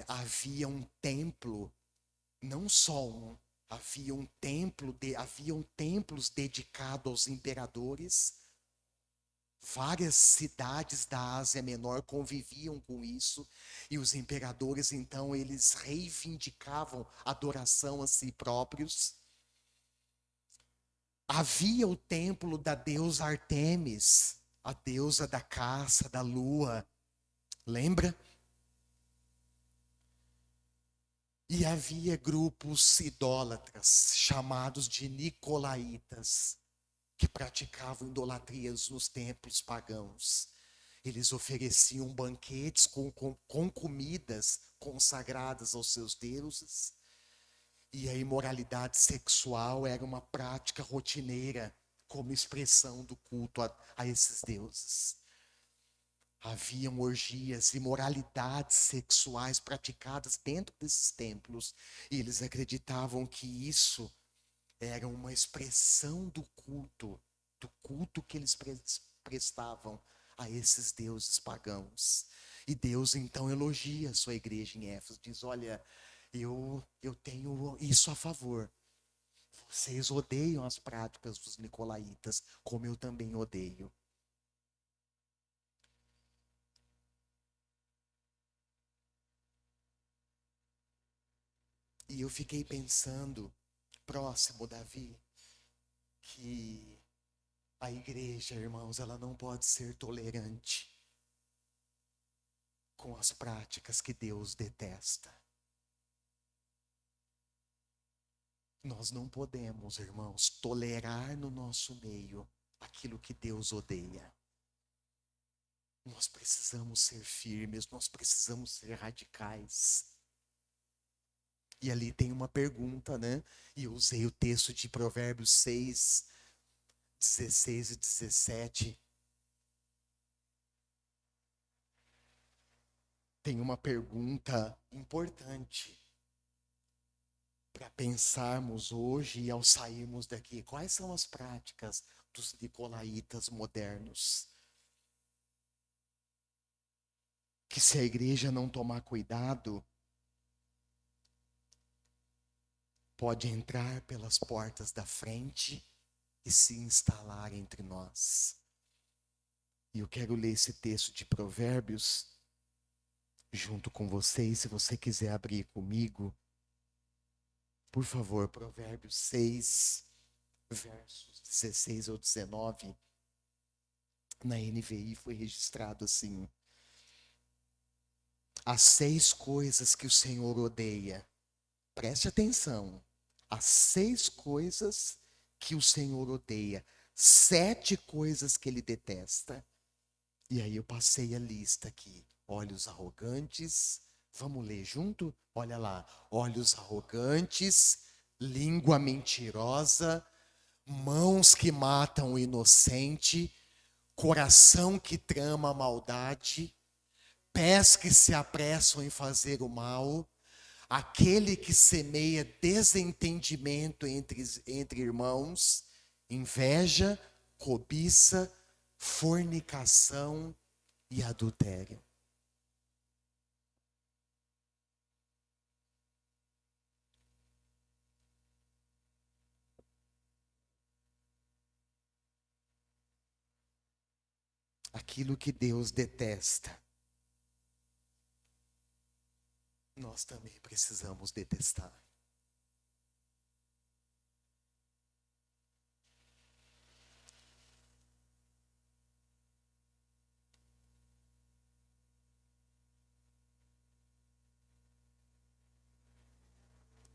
havia um templo, não só um, haviam templos dedicados aos imperadores. Várias cidades da Ásia Menor conviviam com isso, e os imperadores, então, eles reivindicavam adoração a si próprios. Havia o templo da deusa Ártemis, a deusa da caça, da lua, lembra? E havia grupos idólatras, chamados de nicolaítas, que praticavam idolatrias nos templos pagãos. Eles ofereciam banquetes com comidas consagradas aos seus deuses. E a imoralidade sexual era uma prática rotineira, como expressão do culto a esses deuses. Haviam orgias, imoralidades sexuais praticadas dentro desses templos. E eles acreditavam que isso era uma expressão do culto que eles prestavam a esses deuses pagãos. E Deus então elogia a sua igreja em Éfeso, diz: olha, eu tenho isso a favor. Vocês odeiam as práticas dos nicolaítas, como eu também odeio. E eu fiquei pensando, próximo, Davi, que a igreja, irmãos, ela não pode ser tolerante com as práticas que Deus detesta. Nós não podemos, irmãos, tolerar no nosso meio aquilo que Deus odeia. Nós precisamos ser firmes, nós precisamos ser radicais. E ali tem uma pergunta, né? E eu usei o texto de Provérbios 6, 16 e 17. Tem uma pergunta importante para pensarmos hoje e ao sairmos daqui. Quais são as práticas dos nicolaítas modernos? Que se a igreja não tomar cuidado, pode entrar pelas portas da frente e se instalar entre nós. E eu quero ler esse texto de Provérbios junto com vocês, se você quiser abrir comigo. Por favor, Provérbios 6, versos 16 ou 19. Na NVI foi registrado assim: as 6 coisas que o Senhor odeia. Preste atenção. As 6 coisas que o Senhor odeia. 7 coisas que ele detesta. E aí eu passei a lista aqui. Olhos arrogantes. Vamos ler junto? Olha lá. Olhos arrogantes, língua mentirosa, mãos que matam o inocente, coração que trama a maldade, pés que se apressam em fazer o mal, aquele que semeia desentendimento entre irmãos, inveja, cobiça, fornicação e adultério. Aquilo que Deus detesta, nós também precisamos detestar.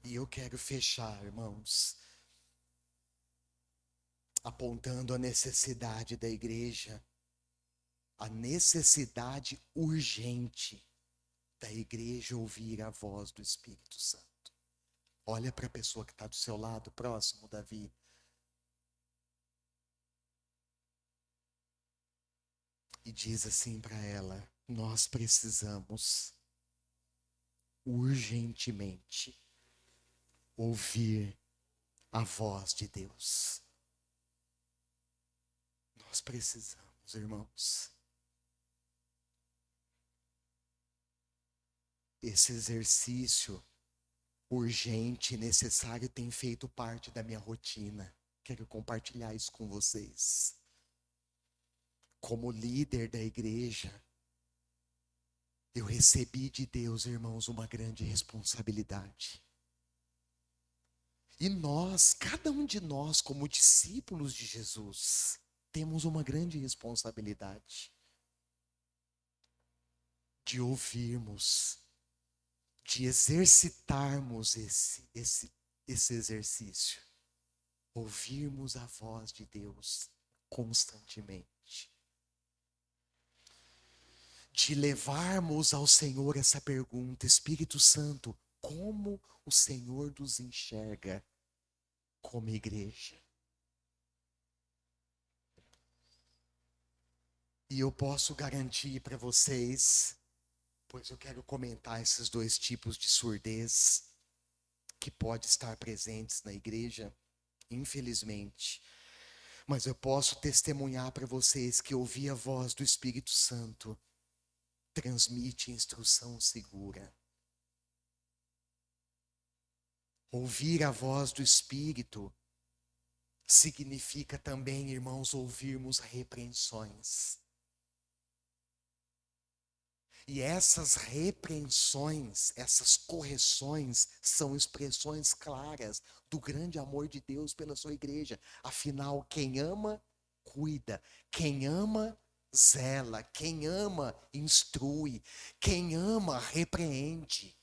E eu quero fechar, irmãos, apontando a necessidade da igreja, a necessidade urgente da igreja ouvir a voz do Espírito Santo. Olha para a pessoa que está do seu lado, próximo, Davi. E diz assim para ela: nós precisamos urgentemente ouvir a voz de Deus. Nós precisamos, irmãos. Esse exercício urgente e necessário tem feito parte da minha rotina. Quero compartilhar isso com vocês. Como líder da igreja, eu recebi de Deus, irmãos, uma grande responsabilidade. E nós, cada um de nós, como discípulos de Jesus, temos uma grande responsabilidade de ouvirmos, de exercitarmos esse exercício. Ouvirmos a voz de Deus constantemente. De levarmos ao Senhor essa pergunta: Espírito Santo, como o Senhor nos enxerga como igreja? E eu posso garantir para vocês, pois eu quero comentar esses dois tipos de surdez que pode estar presentes na igreja, infelizmente. Mas eu posso testemunhar para vocês que ouvir a voz do Espírito Santo transmite instrução segura. Ouvir a voz do Espírito significa também, irmãos, ouvirmos repreensões. E essas repreensões, essas correções, são expressões claras do grande amor de Deus pela sua igreja. Afinal, quem ama, cuida. Quem ama, zela. Quem ama, instrui. Quem ama, repreende.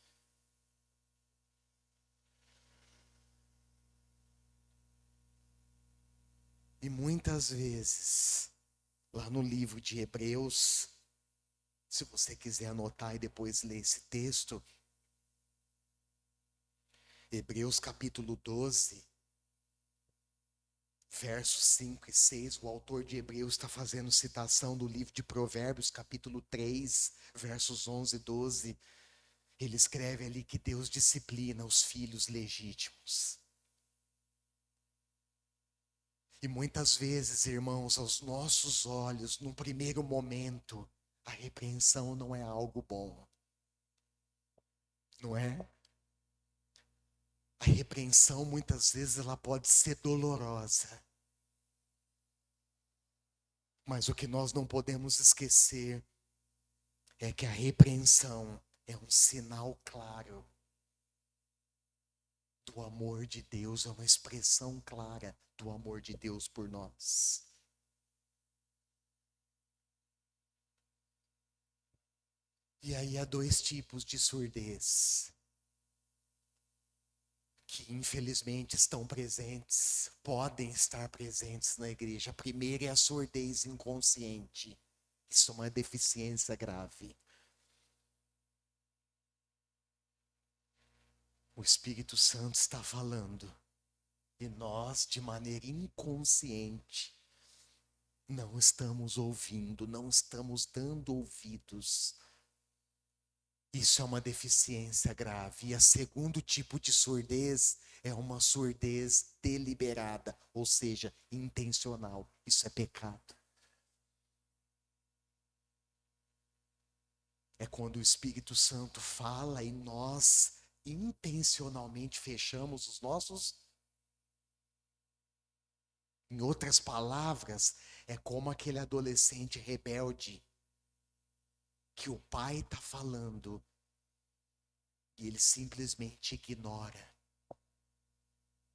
E muitas vezes, lá no livro de Hebreus, se você quiser anotar e depois ler esse texto, Hebreus capítulo 12, versos 5 e 6, o autor de Hebreus está fazendo citação do livro de Provérbios, capítulo 3, versos 11 e 12. Ele escreve ali que Deus disciplina os filhos legítimos. E muitas vezes, irmãos, aos nossos olhos, num primeiro momento, a repreensão não é algo bom. Não é? A repreensão, muitas vezes, ela pode ser dolorosa. Mas o que nós não podemos esquecer é que a repreensão é um sinal claro do amor de Deus, é uma expressão clara do amor de Deus por nós. E aí há dois tipos de surdez que infelizmente estão presentes, podem estar presentes na igreja. A primeira é a surdez inconsciente. Isso é uma deficiência grave. O Espírito Santo está falando e nós, de maneira inconsciente, não estamos ouvindo, não estamos dando ouvidos. Isso é uma deficiência grave. E o segundo tipo de surdez é uma surdez deliberada, ou seja, intencional. Isso é pecado. É quando o Espírito Santo fala e nós intencionalmente fechamos os nossos. Em outras palavras, é como aquele adolescente rebelde que o pai está falando e ele simplesmente ignora.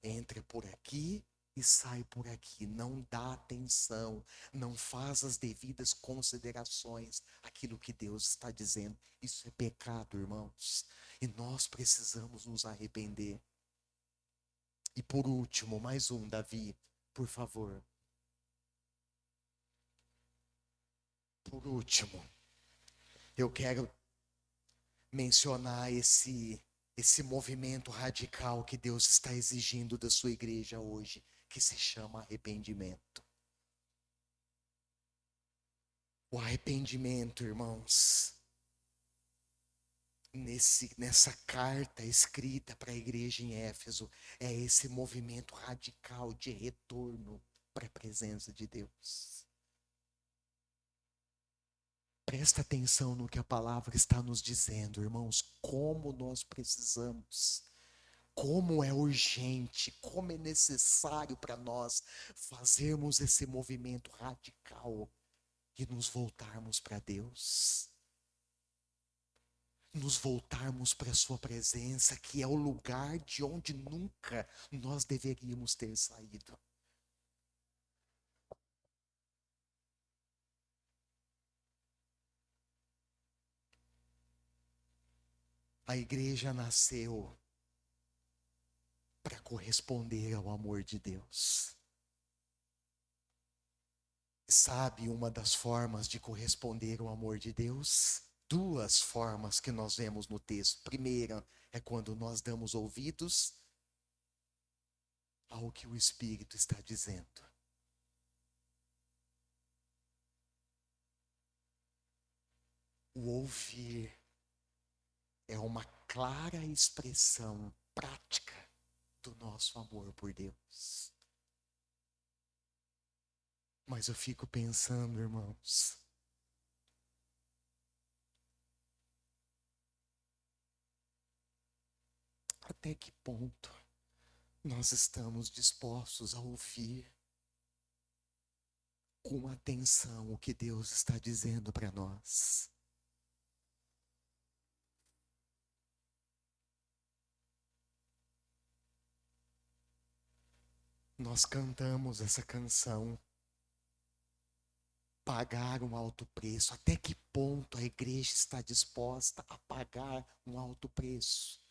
Entra por aqui e sai por aqui, não dá atenção, não faz as devidas considerações àquilo que Deus está dizendo. Isso é pecado, irmãos, e nós precisamos nos arrepender. E por último, mais um, Davi, por favor. Por último, eu quero mencionar esse movimento radical que Deus está exigindo da sua igreja hoje, que se chama arrependimento. O arrependimento, irmãos, nessa carta escrita para a igreja em Éfeso, é esse movimento radical de retorno para a presença de Deus. Presta atenção no que a palavra está nos dizendo, irmãos, como nós precisamos, como é urgente, como é necessário para nós fazermos esse movimento radical e nos voltarmos para Deus. Nos voltarmos para a sua presença, que é o lugar de onde nunca nós deveríamos ter saído. A igreja nasceu para corresponder ao amor de Deus. Sabe uma das formas de corresponder ao amor de Deus? Duas formas que nós vemos no texto. Primeira é quando nós damos ouvidos ao que o Espírito está dizendo. O ouvir é uma clara expressão prática do nosso amor por Deus. Mas eu fico pensando, irmãos, até que ponto nós estamos dispostos a ouvir com atenção o que Deus está dizendo para nós? Nós cantamos essa canção, pagar um alto preço. Até que ponto a igreja está disposta a pagar um alto preço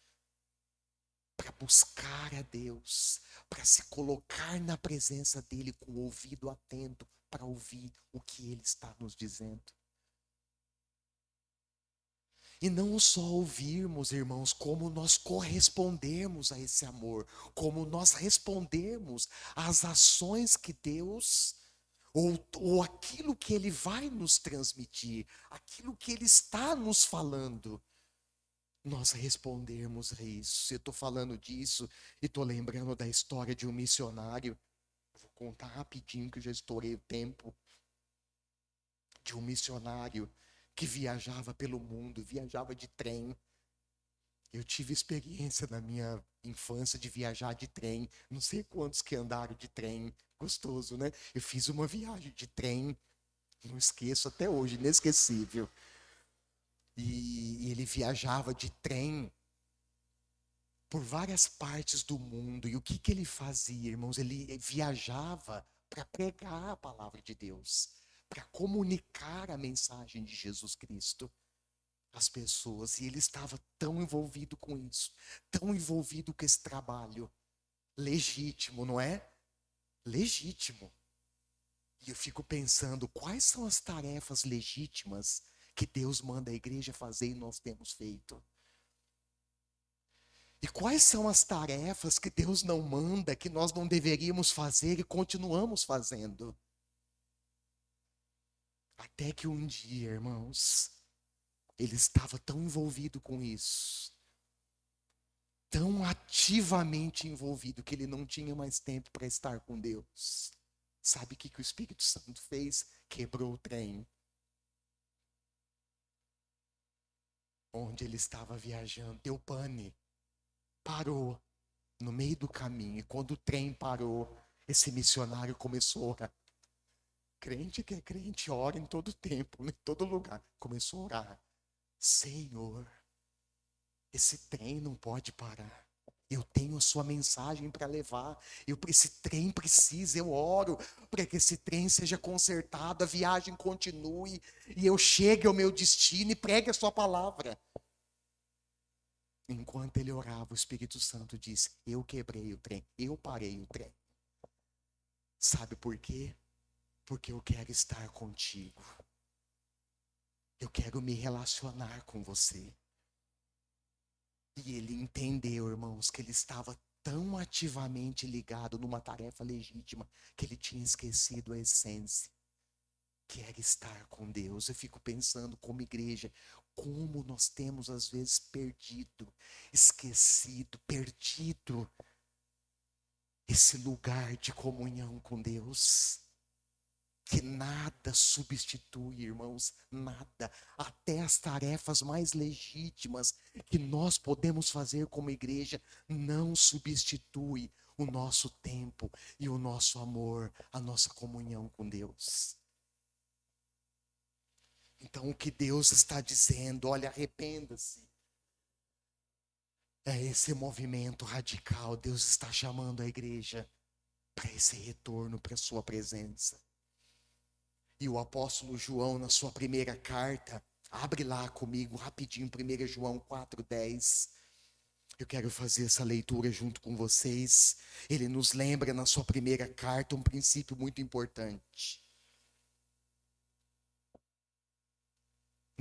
para buscar a Deus, para se colocar na presença dele com o ouvido atento para ouvir o que ele está nos dizendo? E não só ouvirmos, irmãos, como nós correspondemos a esse amor, como nós respondemos às ações que Deus, ou aquilo que Ele vai nos transmitir, aquilo que Ele está nos falando, nós respondermos a isso. Eu estou falando disso e estou lembrando da história de um missionário. Vou contar rapidinho que eu já estourei o tempo. De um missionário que viajava pelo mundo, viajava de trem. Eu tive experiência na minha infância de viajar de trem. Não sei quantos que andaram de trem. Gostoso, né? Eu fiz uma viagem de trem, não esqueço até hoje, inesquecível. E ele viajava de trem por várias partes do mundo. E o que que ele fazia, irmãos? Ele viajava para pregar a palavra de Deus, para comunicar a mensagem de Jesus Cristo às pessoas. E ele estava tão envolvido com isso, tão envolvido com esse trabalho legítimo, não é? Legítimo. E eu fico pensando, quais são as tarefas legítimas que Deus manda a igreja fazer e nós temos feito? E quais são as tarefas que Deus não manda, que nós não deveríamos fazer e continuamos fazendo? Até que um dia, irmãos, ele estava tão envolvido com isso, tão ativamente envolvido, que ele não tinha mais tempo para estar com Deus. Sabe o que o Espírito Santo fez? Quebrou o trem. Onde ele estava viajando, deu pane. Parou no meio do caminho. E quando o trem parou, esse missionário começou a orar. Crente que é crente, ora em todo tempo, em todo lugar. Começou a orar. Senhor, esse trem não pode parar. Eu tenho a sua mensagem para levar. Esse trem precisa, eu oro para que esse trem seja consertado, a viagem continue e eu chegue ao meu destino e pregue a sua palavra. Enquanto ele orava, o Espírito Santo disse: eu quebrei o trem, eu parei o trem. Sabe por quê? Porque eu quero estar contigo. Eu quero me relacionar com você. E ele entendeu, irmãos, que ele estava tão ativamente ligado numa tarefa legítima que ele tinha esquecido a essência, que era estar com Deus. Eu fico pensando como igreja, como nós temos às vezes perdido, esquecido, perdido esse lugar de comunhão com Deus. Que nada substitui, irmãos, nada, até as tarefas mais legítimas que nós podemos fazer como igreja, não substitui o nosso tempo e o nosso amor, a nossa comunhão com Deus. Então, o que Deus está dizendo, olha, arrependa-se. É esse movimento radical, Deus está chamando a igreja para esse retorno, para a sua presença. E o apóstolo João, na sua primeira carta, abre lá comigo rapidinho, 1 João 4,10. Eu quero fazer essa leitura junto com vocês. Ele nos lembra na sua primeira carta um princípio muito importante.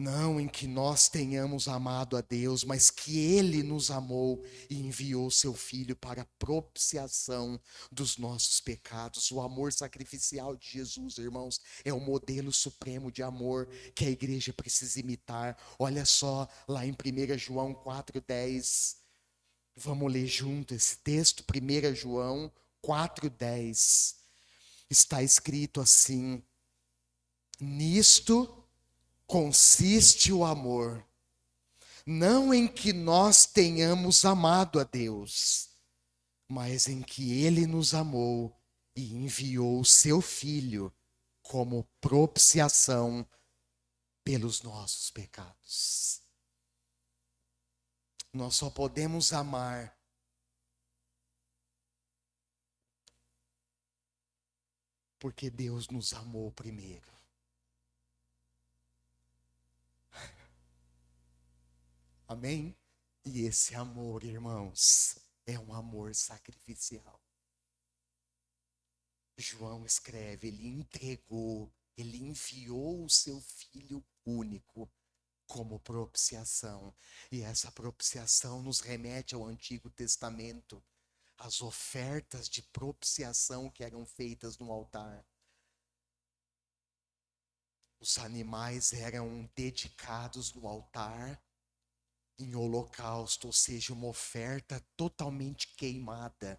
Não em que nós tenhamos amado a Deus, mas que Ele nos amou e enviou seu Filho para a propiciação dos nossos pecados. O amor sacrificial de Jesus, irmãos, é o modelo supremo de amor que a igreja precisa imitar. Olha só, lá em 1 João 4,10. Vamos ler junto esse texto, 1 João 4,10. Está escrito assim: nisto consiste o amor, não em que nós tenhamos amado a Deus, mas em que Ele nos amou e enviou o seu Filho como propiciação pelos nossos pecados. Nós só podemos amar porque Deus nos amou primeiro. Amém? E esse amor, irmãos, é um amor sacrificial. João escreve, ele entregou, ele enviou o seu Filho único como propiciação. E essa propiciação nos remete ao Antigo Testamento, as ofertas de propiciação que eram feitas no altar. Os animais eram dedicados no altar em holocausto, ou seja, uma oferta totalmente queimada.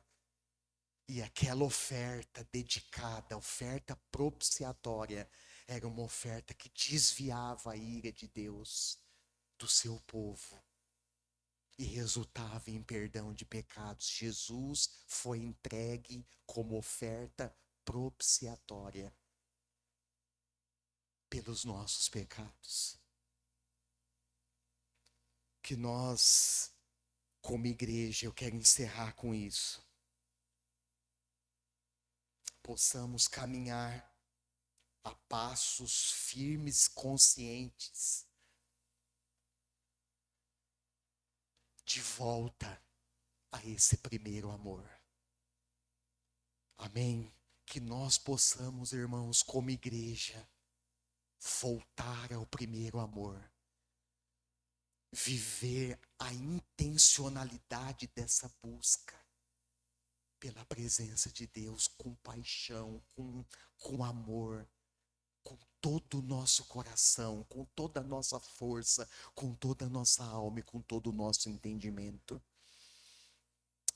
E aquela oferta dedicada, oferta propiciatória, era uma oferta que desviava a ira de Deus do seu povo e resultava em perdão de pecados. Jesus foi entregue como oferta propiciatória pelos nossos pecados. Que nós, como igreja, eu quero encerrar com isso, possamos caminhar a passos firmes, conscientes, de volta a esse primeiro amor. Amém? Que nós possamos, irmãos, como igreja, voltar ao primeiro amor. Viver a intencionalidade dessa busca pela presença de Deus com paixão, com amor, com todo o nosso coração, com toda a nossa força, com toda a nossa alma e com todo o nosso entendimento.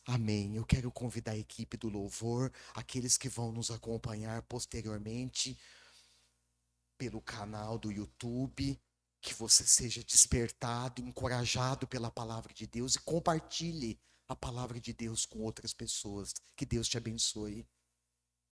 Amém. Eu quero convidar a equipe do louvor, aqueles que vão nos acompanhar posteriormente pelo canal do YouTube, que você seja despertado, encorajado pela palavra de Deus e compartilhe a palavra de Deus com outras pessoas. Que Deus te abençoe.